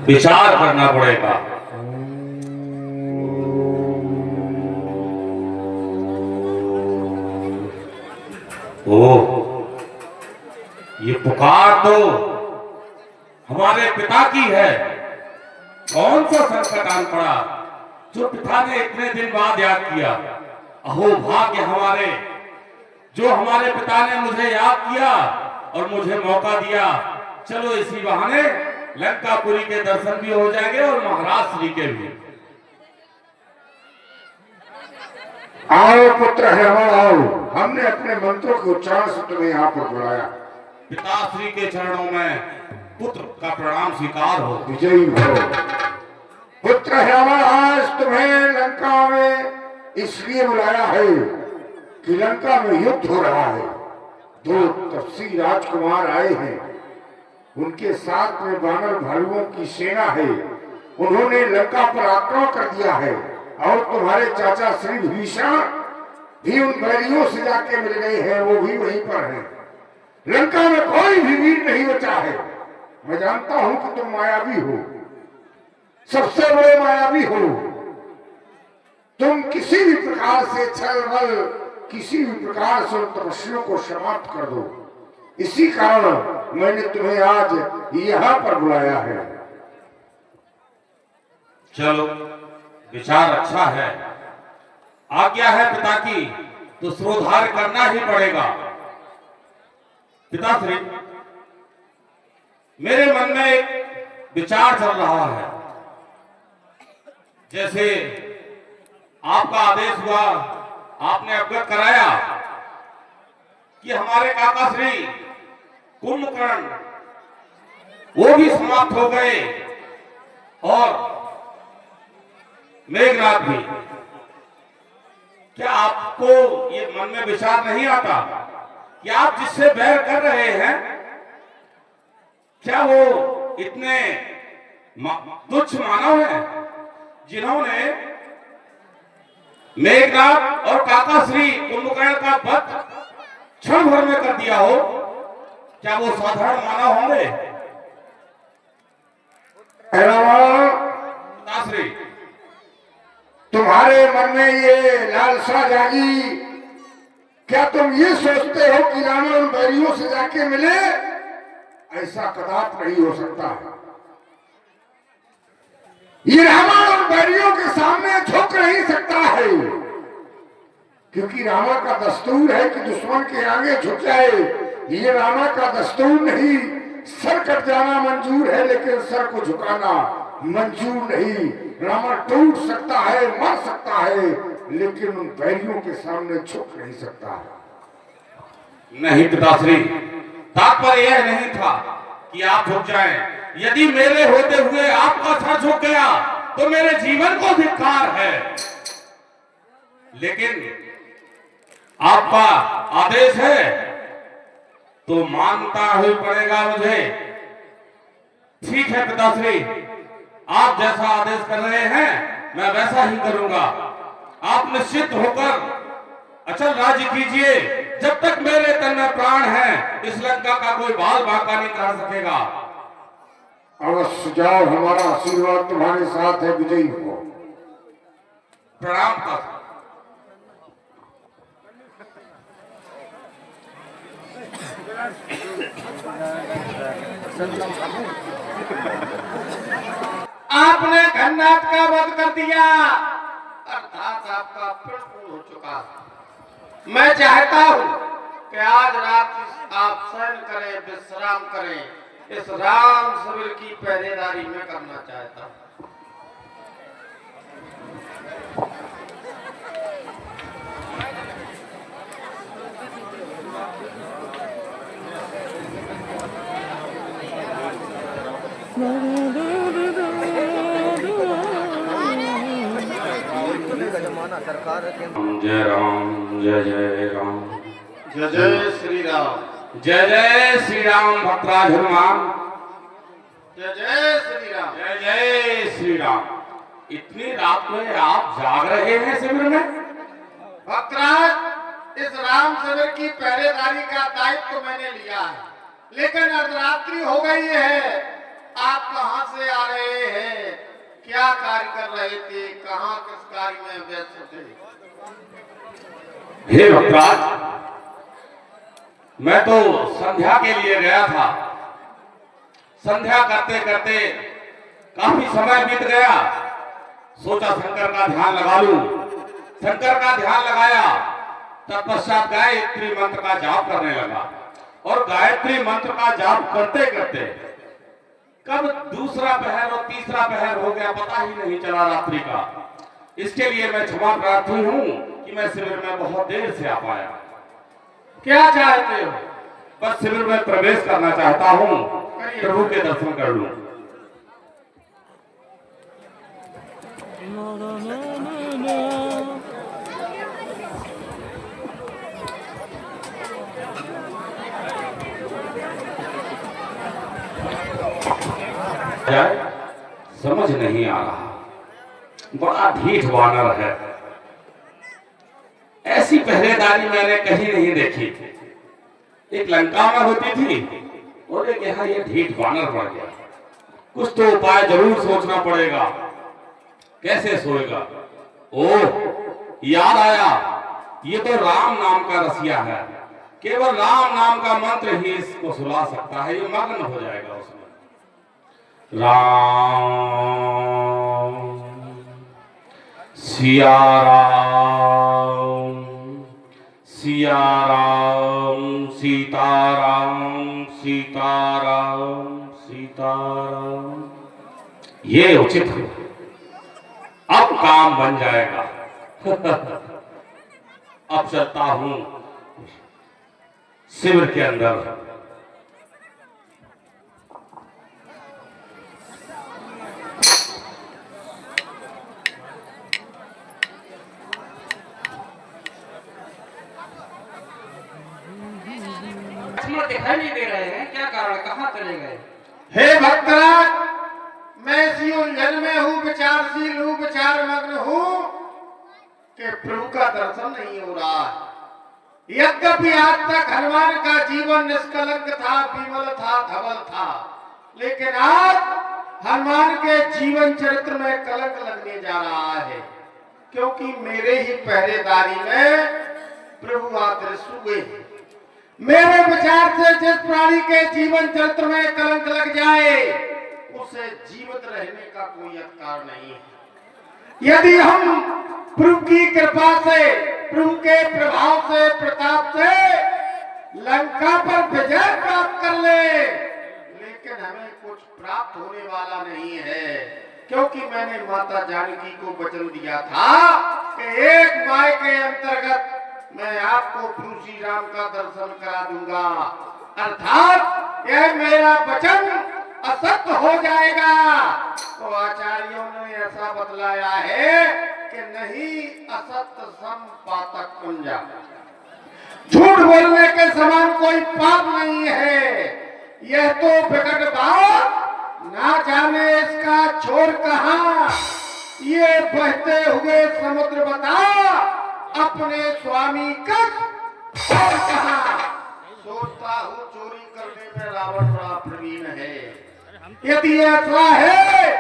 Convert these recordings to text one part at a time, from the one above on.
विचार करना पड़ेगा। ओ, ये पुकार तो हमारे पिता की है। कौन सा संकट आन पड़ा जो पिता ने इतने दिन बाद याद किया। अहो भाग्य हमारे, जो हमारे पिता ने मुझे याद किया और मुझे मौका दिया। चलो इसी बहाने लंकापुरी के दर्शन भी हो जाएंगे और महाराज श्री के भी। आओ पुत्र है, आओ। हमने अपने मंत्रों के उच्चारण से तुम्हें यहाँ पर बुलाया। पिताश्री के चरणों में पुत्र का प्रणाम स्वीकार हो। विजयी भव। पुत्र है, आज तुम्हें लंका में इसलिए बुलाया है कि लंका में युद्ध हो रहा है। दो तपसी राजकुमार आए हैं, उनके साथ में वानर भालुओं की सेना है। उन्होंने लंका पर आक्रमण कर दिया है और तुम्हारे चाचा श्री भीषण भी उन बैरियों से जाके मिल गए हैं, वो भी वहीं पर हैं। लंका में कोई भी वीर नहीं बचा है। मैं जानता हूं कि तुम मायावी हो, सबसे बड़े मायावी हो। तुम किसी भी प्रकार से छल बल, किसी भी प्रकार से उन तपस्वियों को समाप्त कर दो। इसी कारण मैंने तुम्हें आज यहां पर बुलाया है। चलो, विचार अच्छा है। आज्ञा है पिता की तो श्रोधार करना ही पड़ेगा। पिताश्री, मेरे मन में एक विचार चल रहा है। जैसे आपका आदेश हुआ, आपने अवगत कराया कि हमारे काका श्री कुंभकर्ण वो भी समाप्त हो गए और मेघनाथ भी। क्या आपको ये मन में विचार नहीं आता कि आप जिससे बैर कर रहे हैं, क्या वो इतने तुच्छ मानव हैं जिन्होंने मेघनाथ और काका श्री कुंभकर्ण का वध क्षण भर में कर दिया हो? क्या वो साधारण मानव होंगे? पिताश्री, तुम्हारे मन में ये लालसा जागी, क्या तुम ये सोचते हो कि रावण उन बैरियों से जाके मिले? ऐसा कदापि नहीं हो सकता है। ये रावण उन बैरियों के सामने झुक नहीं सकता है, क्योंकि रावण का दस्तूर है कि दुश्मन के आगे झुक जाए। ये रावण का दस्तूर नहीं। सर कट जाना मंजूर है, लेकिन सर को झुकाना मंजूर नहीं। रावण टूट सकता है, मर सकता है, लेकिन उन बैरियों के सामने झुक नहीं सकता है। नहीं पिताश्री, तात्पर्य यह नहीं था कि आप झुक जाएं। यदि मेरे होते हुए आपका सर झुक गया तो मेरे जीवन को धिक्कार है। लेकिन आपका आदेश है तो मानता ही पड़ेगा मुझे। ठीक है पिताश्री, आप जैसा आदेश कर रहे हैं मैं वैसा ही करूंगा। आप निश्चित होकर अचल राज्य कीजिए। जब तक मेरे तन में प्राण है, इस लंका का कोई बाल बांका नहीं कर सकेगा। अवश्य जाओ, हमारा आशीर्वाद तुम्हारे साथ है। विजयी हो। प्रणाम कर। आपने घननाथ का वध कर दिया, अर्थात आपका पूर्ण हो चुका। मैं चाहता हूं कि आज रात आप शयन करें, विश्राम करें। इस राम सबीर की पहरेदारी में करना चाहता हूं। जय राम, जय जय राम, जय जय श्री राम, जय जय श्री राम। भक्तराज हनुमान, जय जय श्री राम, जय जय श्री राम। इतनी रात में आप जाग रहे हैं शिविर में? भक्तराज, इस राम सबीर की पहरेदारी का दायित्व तो मैंने लिया है, लेकिन अर्धरात्रि हो गई है। आप कहां से आ रहे क्या कार्य कर रहे थे, कहाँ किस कार्य में व्यस्त थे? हे भक्तराज, मैं तो संध्या के लिए गया था। संध्या करते करते काफी समय बीत गया। सोचा शंकर का ध्यान लगा लूं। शंकर का ध्यान लगाया, तत्पश्चात गायत्री मंत्र का जाप करने लगा। और गायत्री मंत्र का जाप करते करते कब दूसरा पहर और तीसरा पहर हो गया, पता ही नहीं चला रात्रि का। इसके लिए मैं क्षमा प्रार्थी हूं कि मैं शिविर में बहुत देर से आ पाया। क्या चाहते हो? बस शिविर में प्रवेश करना चाहता हूं, प्रभु के दर्शन कर लूं। समझ नहीं आ रहा, बड़ा ढीठ वानर है। ऐसी पहरेदारी मैंने कहीं नहीं देखी। एक लंका में होती थी और एक यहाँ ये ढीठ वानर पड़ गया। कुछ तो उपाय जरूर सोचना पड़ेगा। कैसे सोएगा? ओह, याद आया, ये तो राम नाम का रसिया है। केवल राम नाम का मंत्र ही इसको सुला सकता है। ये मग्न हो जाएगा उसमें। राम सिया राम, सिया राम, सीताराम, सीताराम, सीताराम। ये उचित है। अब काम बन जाएगा। अब चलता हूं शिविर के अंदर। दिखाई नहीं दे रहे हैं, क्या कारण, कहाँ चले गए? हे भक्तराज, मैं इसी उलझन में हूँ, विचारशील हूँ, विचार मग्न हूँ कि प्रभु का दर्शन नहीं हो रहा है। यद्यपि आज तक हनुमान का जीवन निष्कलंक था, विमल था, धवल था, लेकिन आज हनुमान के जीवन चरित्र में कलंक लगने जा रहा है, क्योंकि मेरे ही पहरेदारी में प्रभु आदृश्य हुए। मेरे विचार से जिस प्राणी के जीवन चरित्र में कलंक लग जाए, उसे जीवित रहने का कोई अधिकार नहीं है। यदि हम प्रभु की कृपा से, प्रभु के प्रभाव से, प्रताप से लंका पर विजय प्राप्त कर ले, लेकिन हमें कुछ प्राप्त होने वाला नहीं है, क्योंकि मैंने माता जानकी को वचन दिया था कि एक माह के अंतर्गत मैं आपको प्रभु श्री राम का दर्शन करा दूंगा। अर्थात यह मेरा वचन असत्य हो जाएगा। तो आचार्यों ने ऐसा बतलाया है कि नहीं असत्य संपातक कुंजा, झूठ बोलने के समान कोई पाप नहीं है। यह तो विकट बात, ना जाने इसका छोर कहां। ये बहते हुए समुद्र बता अपने स्वामी कब और कहां। सोचता हूँ चोरी करने में रावण बड़ा प्रवीण है। यदि ऐसा है,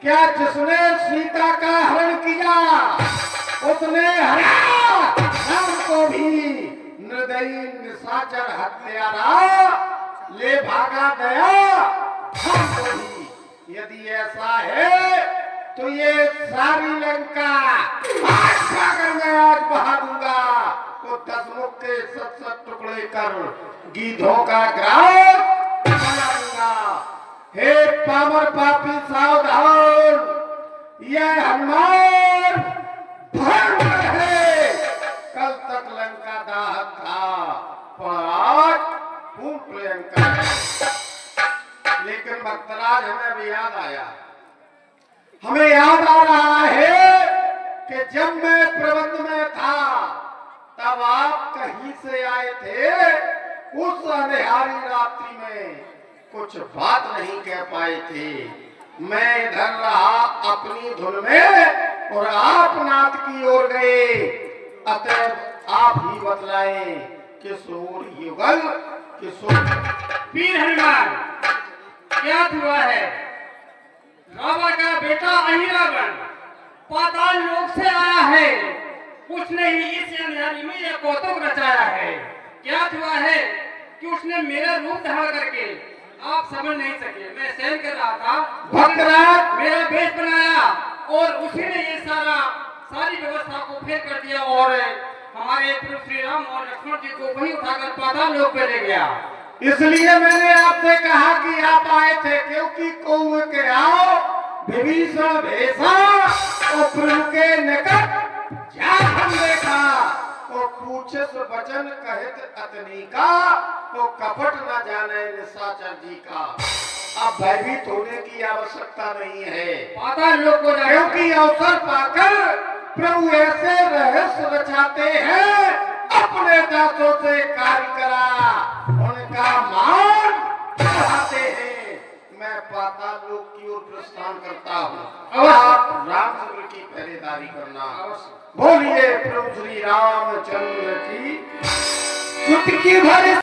क्या जिसने सीता का हरण किया उसने हरा राम को भी निर्दयी निशाचर हत्यारा ले भागा गया हम को भी। यदि ऐसा है तो ये सारी लंका आज सागर में आज बहा दूंगा, तो 10 मुख के 7 टुकड़े कर गीधों का ग्रास बना दूंगा। हे पामर पापी सावधान, यह हनुमान भयंकर है। कल तक लंका दाहक था, पर आज पूर्ण प्रियंकर है। लेकिन भक्तराज हमें भी याद आया, हमें याद आ रहा है कि जब मैं प्रबंध में था तब आप कहीं से आए थे। उस अंधेरी रात्रि में कुछ बात नहीं कह पाए थे। मैं इधर रहा अपनी धुन में और आप नाथ की ओर गए। अतः आप ही बतलाएं किस ओर युगल, किस ओर। वीर हनुमान, क्या हुआ है? रावण का बेटा अहिरावण पाताल लोक से आया है। उसने ही इस अंधारी में यह कौतुक रचाया है। क्या हुआ है कि उसने मेरा रूप धारण करके, आप समझ नहीं सके, मैं सहन कर रहा था, भक्तराज मेरा वेश बनाया और उसी ने ये सारी व्यवस्था को फेल कर दिया और हमारे प्रभु श्री राम और लक्ष्मण जी को वही उठाकर पाताल लोक पे ले गया। इसलिए मैंने आपसे कहा कि आप आए थे, क्योंकि कौवे के आओ विभीषण भेषा और प्रभु के निकट जा हम देखा, तो पूछस वचन कहत अतनी का, तो कपट न जाने निशाचर जी का। अब भयभीत होने की आवश्यकता नहीं है, पाताल लोक को जाकर क्योंकि अवसर पाकर प्रभु ऐसे रहस्य रचाते हैं, अपने दासों से कार्य करा उनका मान बढ़ाते हैं। मैं पाताल लोक की ओर प्रस्थान करता हूँ, आप रामचंद्र की पहरेदारी करना। बोलिए प्रभु श्री रामचंद्र की चुटकी भर